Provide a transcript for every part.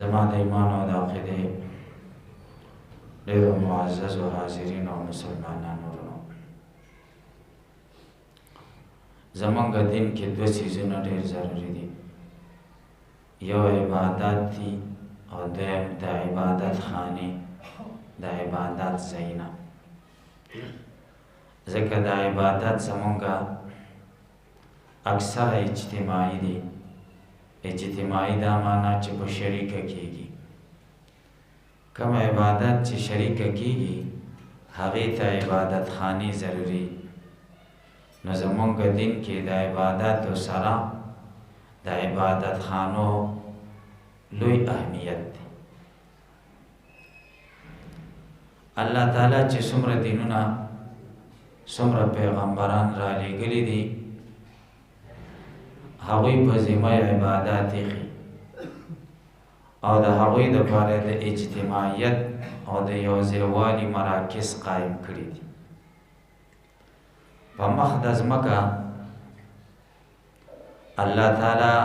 زما د ایمان او د عقیدې ډېرو معززو حاضرینو او مسلمانانو ورونو، زمونږ دین کې دوه څیزونه ډېر ضروري دي. یو عبادت دي او دویم د عبادت خانې، د عبادت ځایونه. ځکه د عبادت زمونږ اکثر اجتماعي دي. اجتماعي دا معنا چې په شریکه کېږي. کوم عبادت چې شریکه کېږي هغې ته عبادت خانې ضروري. نو زمونږ دین کې د عبادتو سره د عبادت خانو لوی اهمیت دی. الله تعالی چې څومره دینونه څومره پیغمبران را لېږلي دي هغوی په ذمه عبادات ایښي او د هغوی دپاره د اجتماعیت او د یو ځایوالي مراکز قایم کړي دي. په مخ د ځمکه الله تعالی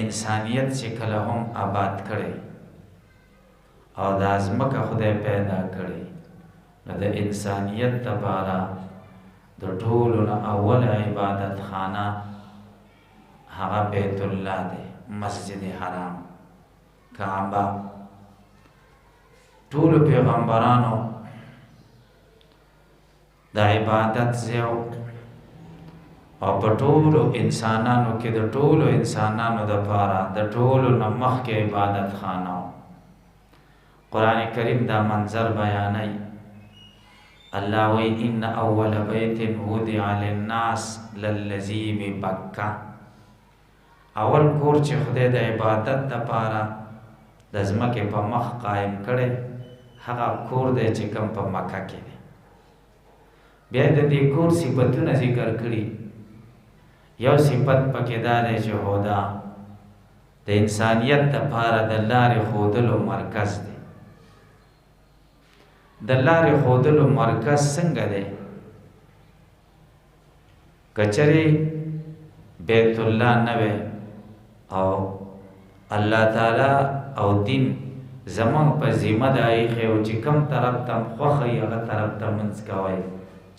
انسانیت چې کله هم آباد کړی او دا ځمکه خدای پیدا کړی، نو د انسانیت دپاره د ټولو نه اول عبادت خانه هغه بیت الله دی، مسجد حرام، کعبه. ټولو پیغمبرانو د عبادت ځای او په ټولو انسانانو کې د ټولو انسانانو دپاره د ټولو نه مخکې عبادت خانه. قرآن کریم دا منظر بیانوي. الله وی ان اول بیت وضع للناس للذی ببکه. اول کور چې خدای د عبادت دپاره د ځمکې په مخ قایم کړی هغه کور دی چې کوم په مکه کې دی. بیا د دې کور صفتونه ذکر کړي. یو صفت پکې دا دی چې هدا د انسانیت دپاره د لارې ښودلو مرکز دی. د لارې ښودلو مرکز څنګه دی؟ که چېرې بیت الله نه وی او الله تعالی او دین زمونږ په ذمه د ایښی و چې کوم طرف ته خوښه وي هغه طرف ته لمونځ کوئ.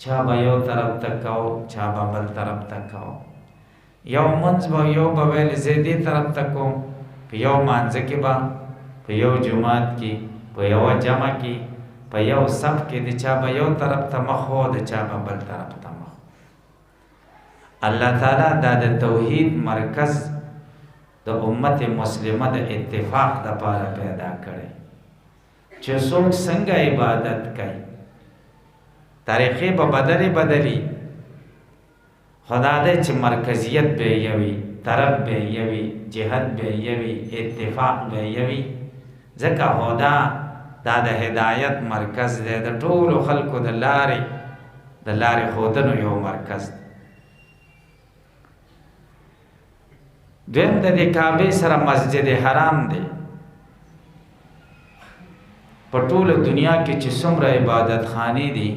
چا به یو طرف ته کو، چا به بل طرف ته کو. یو لمونځ به یو به ویل زه دې طرف ته کوم، په یو مانځه کې به په یو جومات کې په یوه جمع کې په یو صف کې د چا به یو طرف ته مخ و، د چا به بل طرف ته مخ. الله تعالی دا د توحید مرکز د امت مسلمه د اتفاق دپاره پیدا کړی چې څوک څنګه عبادت کوي. طریقې به بدلي خدا دی چې مرکزیت به یې وي، طرف به یې وي، جهت به یې وي، اتفاق به یې وي. ځکه هدا دا د هدایت مرکز دی، د ټولو خلکو د لارې ښودنو یو مرکز دی. دویم د دې کعبې سره مسجد حرام دی. په ټوله دنیا کې چې څومره عبادت خانې دي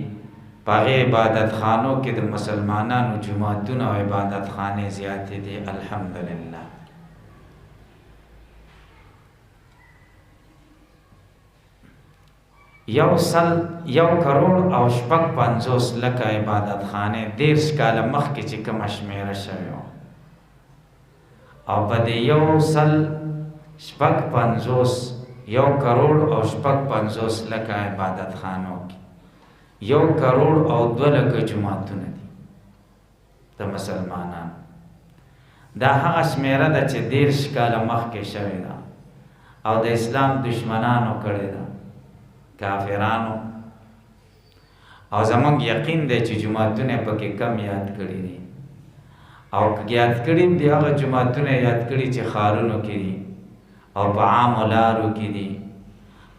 په هغې عبادت خانو کې د مسلمانانو جوماتونه او عبادت خانې زیاتې دي. الحمدلله. یو کروڑ او 55 لکه عبادت خانې 30 کاله مخکې چې کومه شمېره شوې وه او په دې 1 کروڑ او 55 لکه عبادت خانو کې 1 کروڑ او 2 لکه جوماتونه دي د مسلمانانو. دا هغه شمېره ده چې 30 کاله مخکې شوې ده او د اسلام دشمنانو کړې ده، کافرانو. او زمونږ یقین دی چې جوماتونه پکې کم یاد کړي دي او یاد کړي دي هغه جوماتونه یاد کړي چې ښارونو کې دي او په عامو لارو کې دي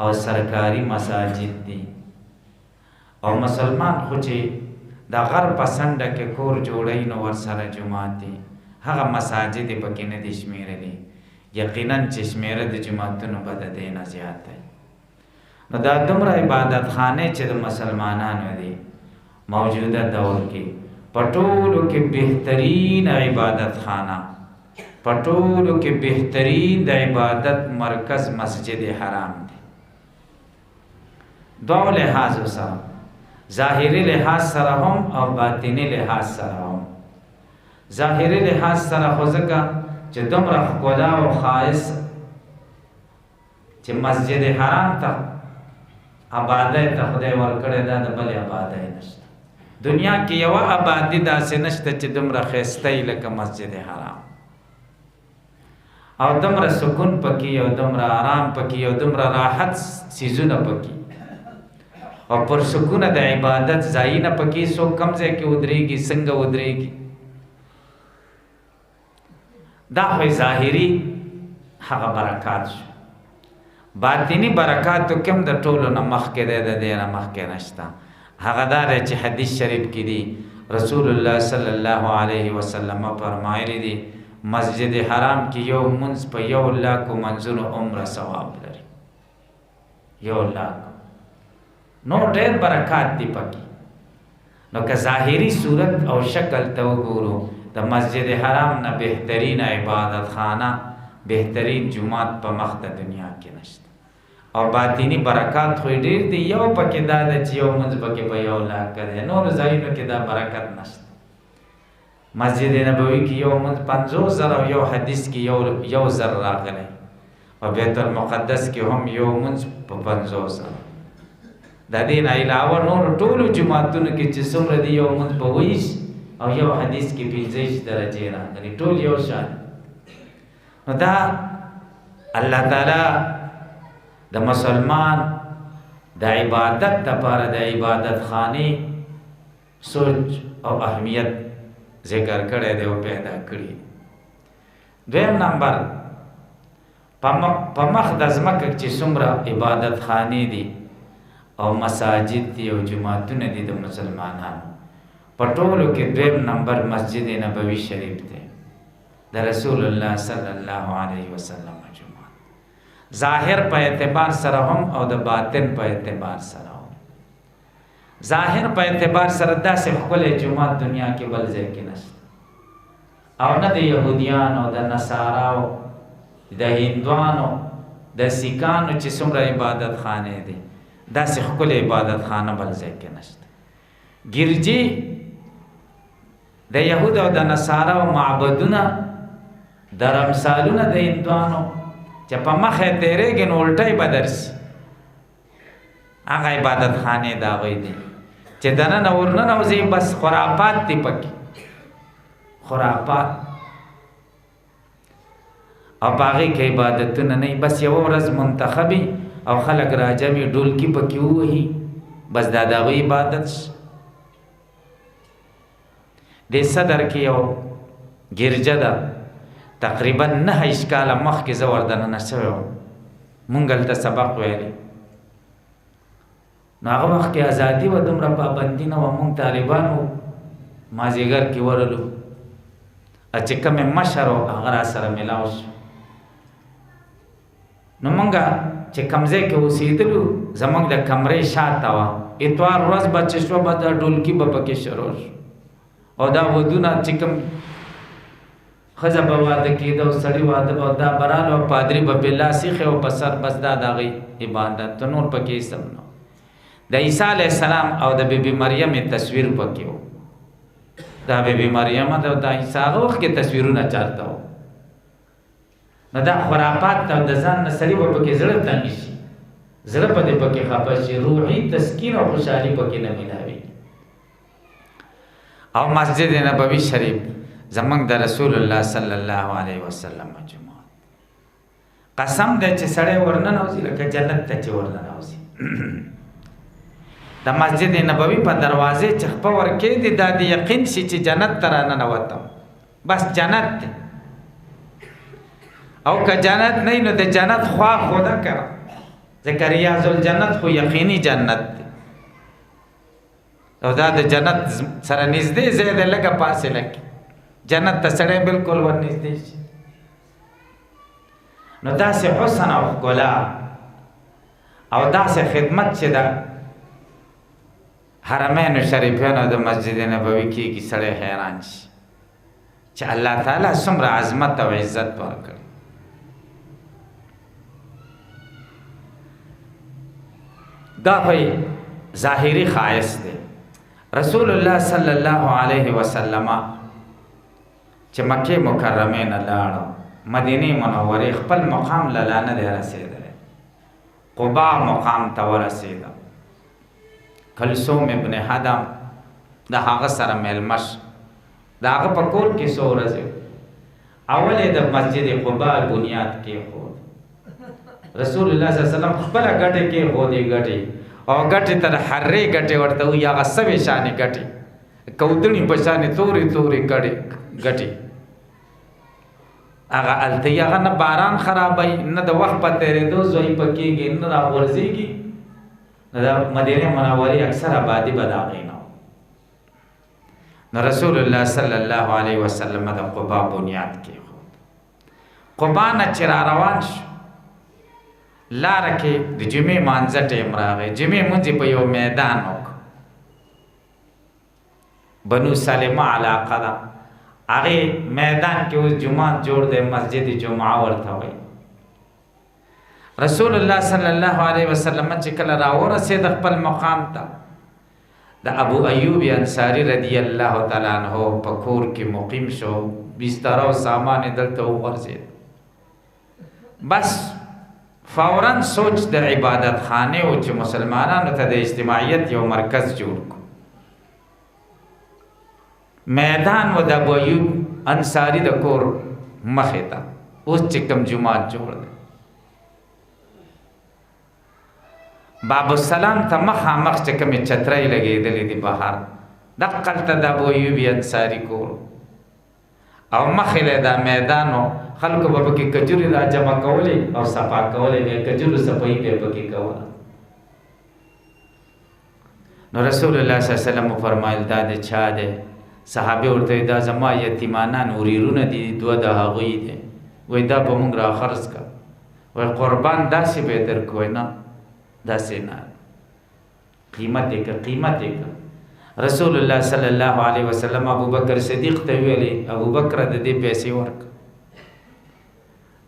او سرکاري مساجد دي. او مسلمان خو چې د غر په څنډه کې کور جوړوي نو ورسره جومات دي، هغه مساجد یې پکې نه دي شمېرلي. یقینا چې شمېره د جوماتونو به د دې نه زیات دی. نو دا دومره عبادت خانې چې د مسلمانانو دي موجوده دور کې په ټولو کې بهترین عبادت خانه پټولو کې بهترین د عبادت مرکز مسجد حرام دی. دو لحاظ سره، ظاهری لحاظ سره هم او باطنی لحاظ سره هم. ظاهری لحاظ سره خو ځکه چې دومره ښکلا او ښایست چې مسجد حرام ته آبادی ته خدای ورکړی دا د بلې آبادی نشته. دنیا کې یوه آبادي داسې نشته چې دومره ښایسته وي لکه مسجد حرام، او دومره سکون پکې او دومره آرام پکې او دومره راحت څیزونه پکې او پر سکونه د عبادت ځایونه پکې. څوک کم ځای کې ودرېږي، څنګه ودرېږي، دا خو ظاهري هغه برکات شو. باطنی برکاتو کوم د ټولو نه مخکې دی، د دې نه مخکې نشته. هغه دا دی چې حدیث شریف کې دی رسول الله صلی الله علیه وسلم فرمایلی دی مسجد حرام کې یو منځ په 1,00,000 منځونو عمره ثواب لري. 1,00,000 نو ډېر برکات دی پکې. نو که ظاهري صورت او شکل ته وګورو د مسجد حرام نه بهترین عبادت خانه، بهترین جمعات په مخ د دنیا کې نشته. او باطنی برکات خو ډېر دي. یو پکې دا ده چې یو منځ پکې په 1,00,000 دی، نور ځایونو کې دا برکت نشته. مسجد نبوي کې یو منځ 50,000 او یو حدیث کې یو زر راغلی، او بیت المقدس کې هم یو منځ په 50,000. د دې نه علاوه نور ټولو جماعتونو کې چې څومره دي یو منځ په 20 او یو حدیث کې 25 درجې راغلي، ټول یو شان. نو دا الله تعالی د مسلمان د عبادت لپاره د عبادت خانه سوچ او اهمیت ذکر کړی دی او پیدا کړی. دویم نمبر په مخ د ځمکه چې څومره عبادت خانې دي او مساجد دي او جماعتونه دي د مسلمانانو، په ټولو کې دویم نمبر مسجد نبوي شریف دی د رسول الله صلی الله علیه وسلم جماعت. ظاهر په اعتبار سره هم او د باطن په اعتبار سره هم. ظاهر په اعتبار سره داسې ښکلی جماعت دنیا کې بل ځای کې نشته، او نه د یهودیانو، د نصاراو، د هندوانو، د سیکانو چې څومره عبادت خانې دي، داسې ښکلی عبادت خانه بل ځای کې نشته. ګرجي د یهود او د نصاراو معبدونه، درمسالونه د هندوانو چې په مخه تیرېږي نو الټی به درسي، هغه عبادت خانې د هغوی دي چې دننه ورننوځي بس خرافات دي پکې، خرافات. او په هغې کې عبادتونه نه وي، بس یوه ورځ منتخبي او خلک راجمي ډولکي پکې ووهي، بس دا د هغوی عبادت شي. د صدر کې یو ګرجه ده، تقریبا 9 کاله مخکې زه وردننه شوی وم، مونږ هلته سبق ویلی. نو هغه وخت کې ازادي وه، دومره پابندي نه وه. مونږ طالبانو مازدیګر کې ورلو، چې کومې مشر و هغه را سره میلاو شو. نو مونږ چې کوم ځای کې اوسېدلو زموږ د کمرې شاته وه، اتوار ورځ به چې شوه به دا ډولکي به پکې شروع شو، او دا ودونه چې کوم ښځه به واده کېده او سړي واده به دا برال او پادري به بلاس ایښی او په سر، بس دا د هغې عبادت، نور پکې هېڅ هم نه. د عیسی علیه السلام او د بیبي مریم تصویر پکې و. دا بیبي مریم او د عیسی هغه وخت کې تصویرونه چارته و. نو دا خرافات ته د ځان نه سړي به پکې زړه تنګ شي، زړه به دې پکې خفه شي، روحي تسکین او خوشحالي پکې نه میلاوي. او مسجد نبوي شریف زمونږ د رسول الله صلی الله علیه وسلم جماعت، قسم دی چې سړی ورننوځي لکه جنت ته چې ورننوځي. د مسجد نبوي په دروازې چې خپه ورکېږي دا د یقین شي چې جنت ته راننوتم، بس جنت دی. او که جنت نه نو د جنت خوا خو نه کړه، ځکه ریاض الجنت خو یقیني جنت دی، او دا د جنت سره نږدې ځای دی، لږه فاصله کې جنت ته سړی بالکل ورنږدې شي. نو داسې حسن او ښکلا او داسې خدمت چې د حرمین شریفین او د مسجد نبوي کېږي، سړی حیران شي. چې الله تعالی څومره عظمت او عزت ورکړي. دا په ظاهري خایس دی. رسول الله صلی الله علیه وسلم چې مکه مکرمه نه لاړ، مدینه منوره خپل مقام لاله نه رسیدل، قباء مقام ته ورسید. کلثوم ابن حدم د هغه سره ملمش د هغه په کور کې څو ورځې اولې د مسجد قباء بنیاد کې خو رسول الله صلی الله علیه وسلم خپل ګټه کې هو دی ګټه او ګټه تر حرې ګټه ورته وي هغه سوي شانې ګټه کودنی په شانې توري توري کړي ګټه هغه الته هغه نه باران خرابای نه د وخت په تیرېدو زوی پکېږي نه را ورځيږي د مدینه منورې اکثر آبادی بداغینا. نو رسول الله صلی الله علیه وسلم د قباء بنیاد کې خو قباء نه چې را روان شو لاره کې د جمعې مانځه ټیم راغی. جمعې مونځ په یو میدان وکړو، بنو سلمه علاقه ده، هغې میدان کې اوس جومات جوړ دی، مسجد جمعه ورته وایي. رسول الله صلی الله علیه وسلم چې کله راورسېد خپل مقام ته، د ابو ایوب انصاری رضی الله تعالی عنہ په کور کې مقیم شو، بستر او سامان دلته وغورځېد. بس فوراً سوچ د عبادت خانه او چې مسلمانانو ته د اجتماعیت یو مرکز جوړ کو. میدان و د ابو ایوب انصاری د کور مخې ته اوس چې کوم جومات جوړ دی، باب السلام ته مخامخ چې کومې چترۍ لګېدلې دي بهر، دقلته د ابو ایوب انصاري کور او مخې له دا میدان و خلکو به پکې کجورې را جمع کولې او صفا کولې، بیا کجورو صفایي به پکې کوله. نو رسول الله صلی الله علیه وسلم فرمایل دا د چا دی؟ صحابه ورته دا زما یتیمانان وریرونه دي، دوه د هغوی دي. وایي دا به مونږ را خرڅ کړه. وایي قربان داسې به یې درکوی نه، داسې نه، قیمت یې کړه، قیمت یې کړه. رسول الله صلی الله علیه وسلم ابو بکر صدیق ته ویلې ابو بکر د دې پیسې ورکړه.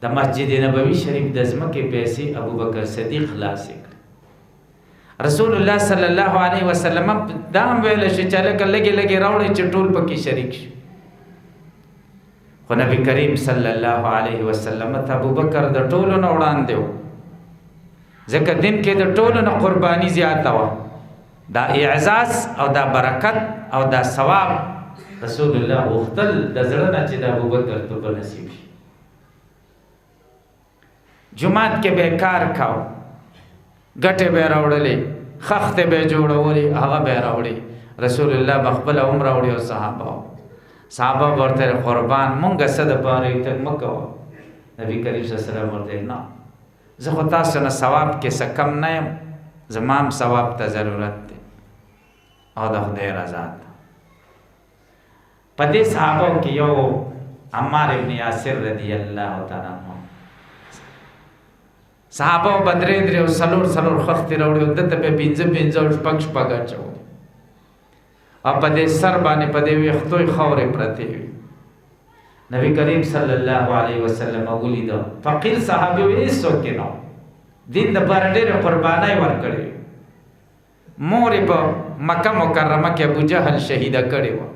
د مسجد نبوي شریف د ځمکې پیسې ابو بکر صدیق خلاصې کړې. رسول الله صلی الله علیه وسلم دا هم ویل شي چې لکه لګې لګې راوړئ چې ټول پکې شریک شي، خو نبی کریم صلی الله علیه وسلم ته ابو بکر د ټولو نه وړاندې و، ځکه دین کې د ټولو نه قرباني زیاته وه. دا اعزاز او دا برکت او دا ثواب رسول الله غوښتل د زړه نه چې د ابو بکر ته به نصیب شي. جماعت کې به کار کاو، ګټې به راوړلې، خښتې به جوړولې، هغه به راوړي. رسول الله به خپله هم راوړي او صحابه ورته قربان مونږ څه دپاره ته مه کوه. نبي کریم صلی الله علیه وسلم ورته نه، زه خو تاسو نه ثواب کې څه کم نه یم، زما هم ثواب ته ضرورت دی او د خدای رضا ته. په دې صحابو کې یو عمار ابن یاسر رضی الله تعالی عنہ، صحابه بدرې درې او څلور خښتې راوړي او دته به پنځه او شپږ اچولې او په دې سر باندې په دې ویښتو یې خاورې پرتې وي. نبی کریم صلی الله علیه وسلم ولیده، فقیر صحابي وایي هېڅوک یې نه و، دین دپاره ډېرې قربانۍ ورکړې وې. مور یې په مکه مکرمه کې ابوجهل شهیده کړې وه،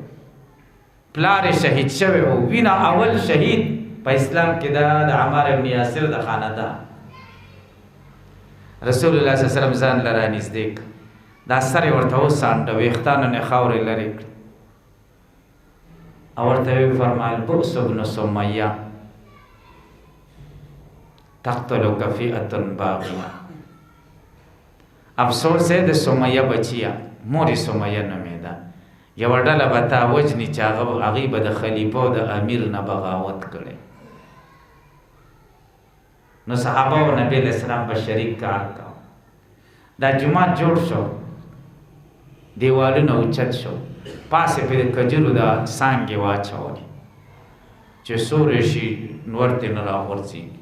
پلار یې شهید شوی و. وینه اول شهید په اسلام کې د عمار ابن یاسر د خاندان. رسول الله صلی الله علیه وسلم ځان له رانږدې کړ، دا سر یې ورته وڅانډه، ویښتانو نه خاورې لرې کړې او ورته ویې فرمایل بؤس ابن سمیه تقتلک فئة باغیه. افسوس دی د سمیه بچیه، مور یې سمیه نومېده، یوه ډله به تا وجني چې هغوی به د خلیفه او د امیر نه بغاوت کړی. نو صحابه او نبی علیہ السلام به شریک کار کاو. دا جماعت جوړ شو، دیوالونه اوچت شو، پاسې پرې کجورو دا څانګې واچولې چې سوری شي نور ترې نه راغورځېږي.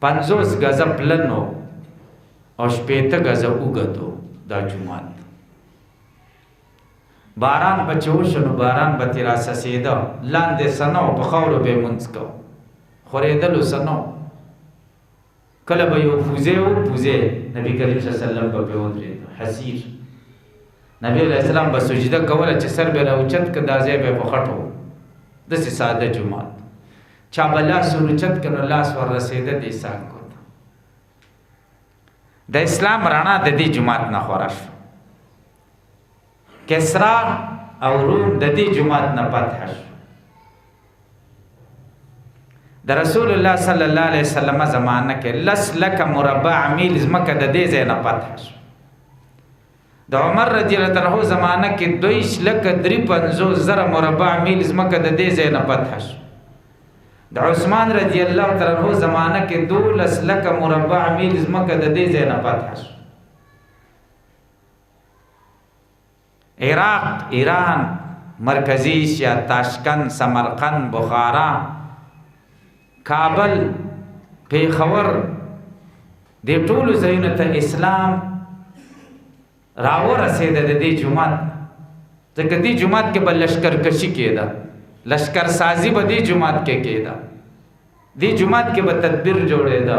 50 غزه پلن و او 60 غزه اوږد و دا جومات. باران به چې وشو نو باران به ترې راسسېده، لاندې څه نه و، په خاورو به یې مونځ کوو، خورېدلو څه نه و. کله به یو پوزې و، پوزې نبي کریم صلی الله علیه وسلم به پرې ودرېده، حسیر. نبی علیه السلام به سجده کوله چې سر به راوچت کړه، دا ځای به یې په خټو و. داسې ساده جومات. چا به لاس ور اوچت کړه نو لاس ور رسېده دې څانګو ته. د اسلام رڼا د دې جومات نه خوره شو. کسرا او روم د دې جومات نه فتح شو. د رسول الله صلی الله علیه وسلم زمانه کې 10 لک مربع میل ځمکه د دې ځای نه فتح شو. د عمر رضی الله عنه زمانه کې 2,53,000 مربع میل ځمکه د دې ځای نه فتح شو. د عثمان رضی الله عنه زمانه کې 12 لک مربع میل ځمکه د دې ځای نه فتح شو. عراق، ایران، مرکزی ایشیا، تاشکند، سمرقند، بخارا، کابل، پیښور، دې ټولو ځایونو ته اسلام راورسېده د دې جومات. ځکه دې جومات کې به لشکرکشي کېده، لشکر سازي به دې جومات کې کېده، دې جومات کې به تدبیر جوړېده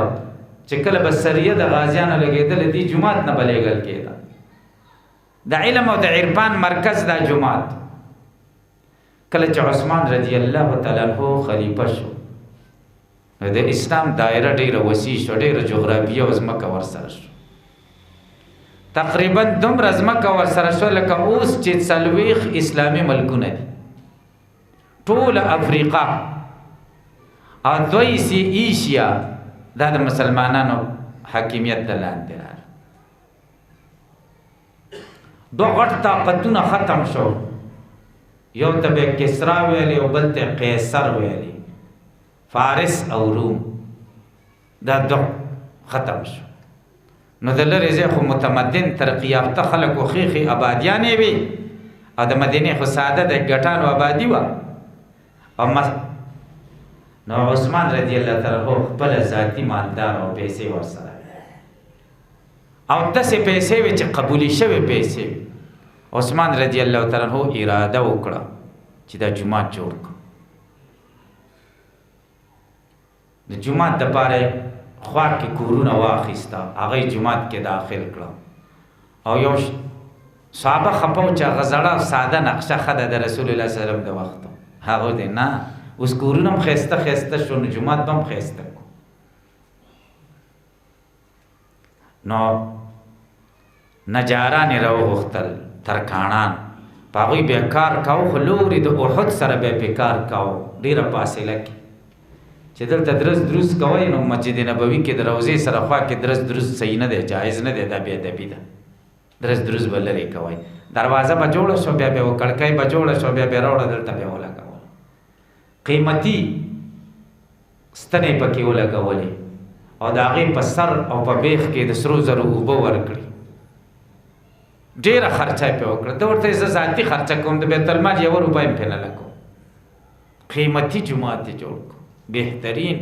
چې کله به سریه د غازیانو لګېدل دې جومات نه به لېږل کېده. د علم او د عرفان مرکز دا جومات. کله چې عثمان رضی الله تعالی عنہ خلیفه شو د اسلام دایره ډیره وسیع شو، ډیره جغرافیه او ځمکه ورسره شو. تقریبا دومره ځمکه ورسره شو لکه اوس چې 40 اسلامي ملکونه دي، ټول افریقا او 2 ایشیا دا د مسلمانانو حاکمیت د لاندې راغله. دو غټ طاقتونه ختم شو، یو ته به کسرا ویلی او بل ته قیصر ویلی، فارس او روم، دا دو ختم شو. نو د لرې ځای خو متمدن ترقي یافته خلک و، ښې آبادیانې وي، او د مدینې خو ساده د ګټانو آبادي وه. نو عثمان رضی الله تعالی عنہ خپله ذاتي مالدار او پیسې ورسره، او داسې پیسې وې چې قبولې شوې پیسې وې. عثمان رضی الله تعالی عنہ اراده وکړه چې دا جومات جوړ کړو. د جومات دپاره خوا کې کورونه واخیسته، هغه یې جومات کې داخل کړه. او یو صحابه خپه و چې هغه زړه ساده نقشه ښه ده د رسول الله صلی الله علیه وسلم د وخت. هغه دی نه، اوس کورونه هم ښایسته ښایسته شو، نو جومات به هم ښایسته کړو. نو نجاران یې راوغوښتل، ترکاڼان، په هغوی بیا کار کاو، خو لورې د احد سره بیا پې کار کاو، ډېره فاصله کې. چې دلته درز دروز کوئ نو مسجد نبوي کې د روضې سره خوا کې درز دروز صحیح نه دی، جایز نه دی، دا بې ادبي ده. درز دروز به لرې کوئ. دروازه به جوړه شو، بیا به کړکۍ به جوړه شو، بیا به راوړه دلته بیا ولګول. قیمتي ستنې پکې ولګولې او د هغې په سر او په بیخ کې د سرو زرو اوبه ورکړي. ډېره خرچه یې پې وکړه. ده ورته زه ذاتي خرچه کوم، د بیت المال 1 روپۍ هم پې نه لګوم. قیمتي جومات یې جوړ کړو، بهترین،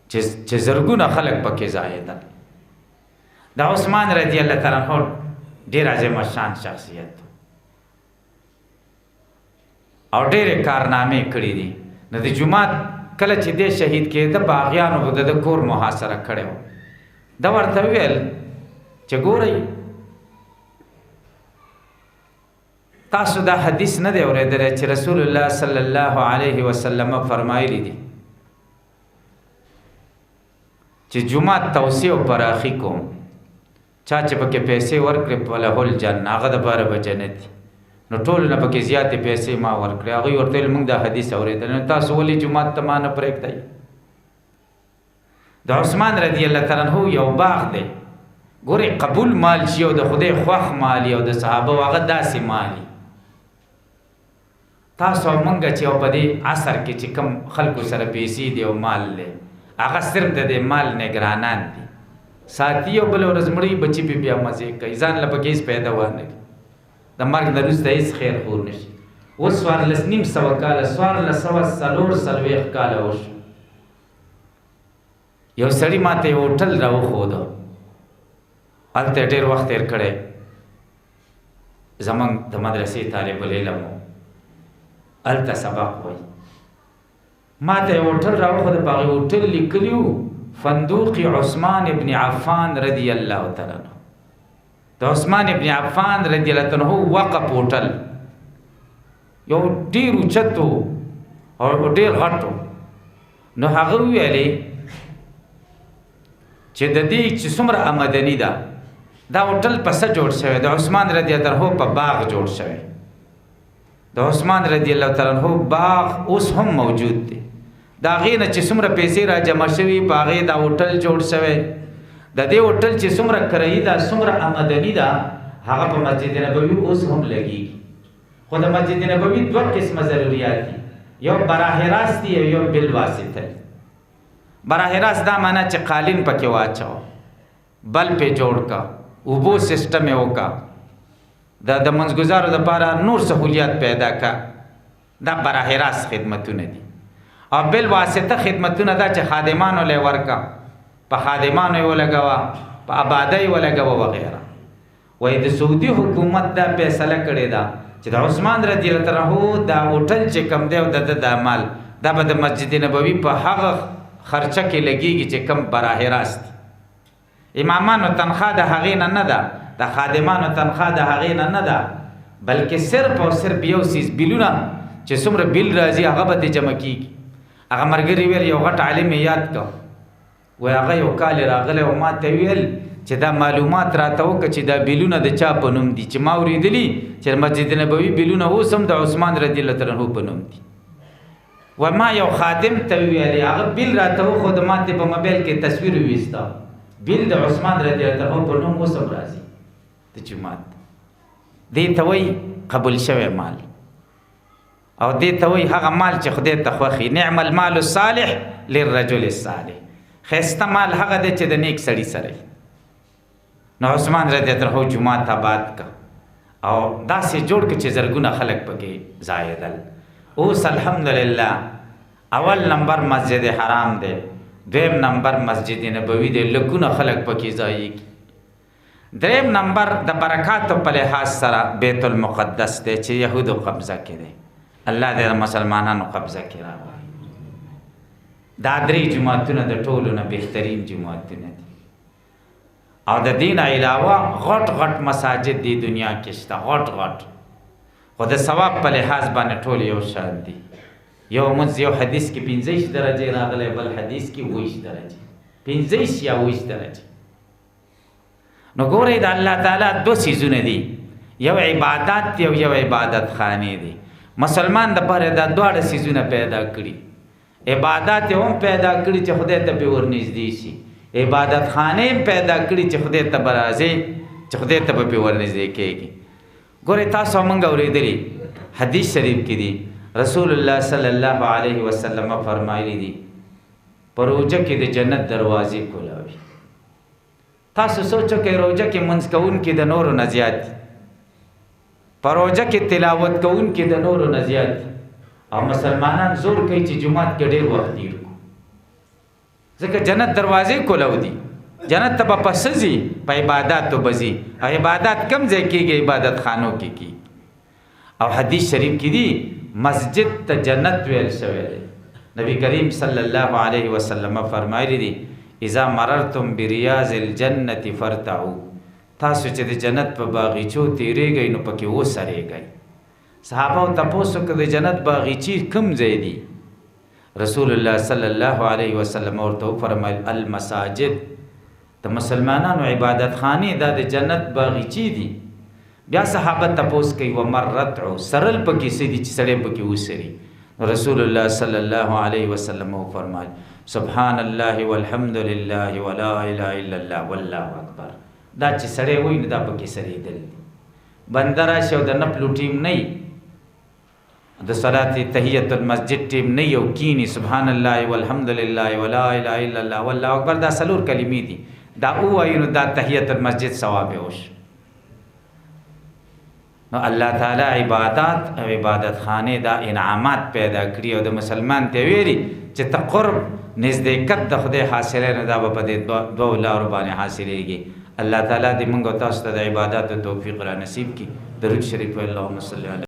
چې زرګونه خلک پکې ځایېدل. د عثمان رضی الله تعالی عنہ ډېر عظیم شان شخصیت او ډېرې کارنامې کړي دي. نو د جومات کله چې دې شهید کېده، باغیانو به د کور محاصره کړی و. ده ورته وویل چې ګورئ، تاسو دا حدیث نه دی اورېدلی چې رسول الله صلی الله علیه وسلم فرمایلی دي چې جومات توسعه او پراخي کوم، چا چې پکې پیسې ورکړې فله الجنه، هغه دپاره به جنت دي. نو ټولو نه پکې زیاتې پیسې ما ورکړې. هغوی ورته ویل موږ دا حدیث اورېدلی، نو تاسو ولې جومات ته ما نه پرېږدئ؟ د عثمان رضی الله تعالی عنہ یو باغ دی، ګورئ قبول مال چې یو د خدای خوښ مال او د صحابه هغه داسې مالي. تاسو او موږ چې یو په دې عصر کې چې کوم خلکو سره پیسې دي او مال دی، هغه صرف د دې مال نگرانان دي، ساتي او بله ورځ مړی بچي پې بیا مزې کوي، ځان له پکې هېڅ پیدا ونه کړي، د مرګ نه وروسته هېڅ خیر خور نه شي. اوس 14,500 کاله 1440 کاله وشو، یو سړي ما ته یو هوټل راوښوده هلته ډېر وخت تېر کړی. زمونږ د مدرسې طالب العلم و، هلته سبق وایي. ما ته یې هوټل راوښوده، په هغې هوټل لیکلي وو فندوق عثمان ابن عفان رضی الله تعالی عنه. د عثمان ابن عفان رضی الله عنه وقف هوټل یو ډېر اوچت و او ډېر غټ و. نو هغه وویلې چې د دې چې څومره آمدني ده، دا هوټل په څه جوړ شوی؟ د عثمان رضی الله عنه په باغ جوړ شوی. د عثمان رضی الله تعالی عنه باغ اوس هم موجود دی. د هغې نه چې څومره پیسې را جمع شوي په هغې دا هوټل جوړ شوی. د دې هوټل چې څومره کرایي ده، څومره آمدني ده، هغه په مسجد نبوي اوس هم لګېږي. خو د مسجد نبوي دوه قسمه ضروریات دي، یو براه راست دی او یو بالواسطه. براه راست دا معنا چې قالین پکې واچوه، بل پې جوړ کا، اوبو سیسټم یې وکړه، د منځګزارو دپاره نور سهولیات پیدا کا. دا براه راست خدمتونه دي. او بالواسطه خدمتونه دا چې خادمانو لی ورکه، په خادمانو یې ولګوه، په آبادۍ ولګوه وغیره. وایي د سعودي حکومت دا فیصله کړې ده چې د عثمان رضی الله عنه دا هوټل چې کوم دی او د ده مال دا به د مسجد نبوي په هغه خرچه کې لګېږي چې کوم براه راست دي. امامانو تنخوا د هغې نه نه ده، د خادمانو تنخوا د هغې نه نه ده، بلکې صرف او صرف یو څیز بیلونه چې څومره بیل راځي هغه به دې جمع کېږي. هغه ملګري ویل یو غټ عالم یې یاد کړه، وایي هغه یو کال راغلی او ما ته ویل چې دا معلومات راته وکړه چې دا بیلونه د چا په نوم دي. چې ما اورېدلي چې مسجد نبوي بیلونه اوس هم د عثمان رضی الله عنه په نوم دي. و ما یو خادم ته ویلې، هغه بیل راته وښوده، ما ته په موبایل کې تصویر وویسته، بیل د عثمان رضی الله عنه په نوم اوس هم راځي د جومات. دې ته وایي قبول شوی مال، او دې ته وایي هغه مال چې خدای ته خوښي. نعم المال الصالح للرجل الصالح. ښایسته مال هغه دی چې د نیک سړي سره. نو عثمان رضی الله عنه جومات آباد که او داسې جوړ که چې زرګونه خلک پکې ځایېدل. اوس الحمدلله اول نمبر مسجد حرام دی، دویم نمبر مسجد نبوي دی، لکونه خلک پکې ځایېږي. دریم نمبر د برکاتو په لحاظ سره بیت المقدس دی چې یهودو قبضه کې دی. الله دې د مسلمانانو قبضه کې راوړي. دا درې جوماتونه د ټولو نه بهترین جوماتونه دي. او د دین علاوه غټ غټ مساجد دی دنیا کې شته، غټ غټ، خو د ثواب په لحاظ باندې ټول یو شان دي. یو منځ یو حدیث کې 25 درجې راغلی، بل حدیث کې 20 درجې، 25 یا 20 درجې. نو ګورئ د الله تعالی دو څیزونه دي، یو عبادت دی او یو عبادت خانې دي. مسلمان دپاره دا دواړه څیزونه پیدا کړي. عبادت یې هم پیدا کړي چې خدای ته پې ورنږدې شي، عبادت خانې پیدا کړي چې خدای ته به راځي، چې خدای ته به پې ورنږدې کېږي. ګورئ تاسو موږ اورېدلي حدیث شریف کې دي، رسول الله صلی الله علیه وسلم فرمایلی دي په روژه کې د جنت دروازې کولاوي. تاسو سوچو کې روژه کې منځ کوونکي د نورو نه زیات دي، په روژه کې تلاوت کوونکي د نورو نه زیات دي، او مسلمانان زور کوي چې جومات کې ډېر وخت تېر کړو، ځکه جنت دروازې کولاو دي. جنت ته به پس ځي، په عباداتو به ځي، او عبادات کم ځای کېږي؟ عبادت خانو کې کېږي. او حدیث شریف کې دي مسجد ته جنت ویل شوی دی. نبی کریم صلی الله علیه وسلم فرمایلی دي اذا مررتم بریاض الجنة فرتعوا. تاسو چې د جنت په باغچو تیریږئ نو پکې وسرېږئ. صحابه تپوسو که د جنت باغچې کوم ځای دي؟ رسول الله صلی الله علیه وسلم ورته وفرمایل المساجد، د مسلمانانو عبادت خانې دا د جنت باغچې دي. بیا صحابه تپوس کوي ومرتعو، سرل پکې څه دي چې سړی پکې وسري؟ رسول الله صلی الله علیه وسلم وفرمایل سبحان الله والحمد لله ولا اله الا الله والله اکبر. دا چې سړی وایي نو دا پکې سرېدل دي. بنده راشي او د نفلو ټیم نه وي، د صلات تحیت المسجد ټیم نه یو کینی سبحان الله والحمد لله ولا اله الا الله والله اکبر، دا څلور کلمې دي، دا ووایي نو دا تحیت المسجد ثواب یې وشو. نو الله تعالی عبادات او عبادت خانه دا انعامات پیدا کړي، او د مسلمان ته ویلي چې ته قرب نزدېکت د خدای حاصلې نه دا به په دې دوو لارو باندې حاصلېږي. الله تعالی دې موږ او تاسو ته د عبادت توفیق را نصیب کړي. درود شریف اللهم صل علی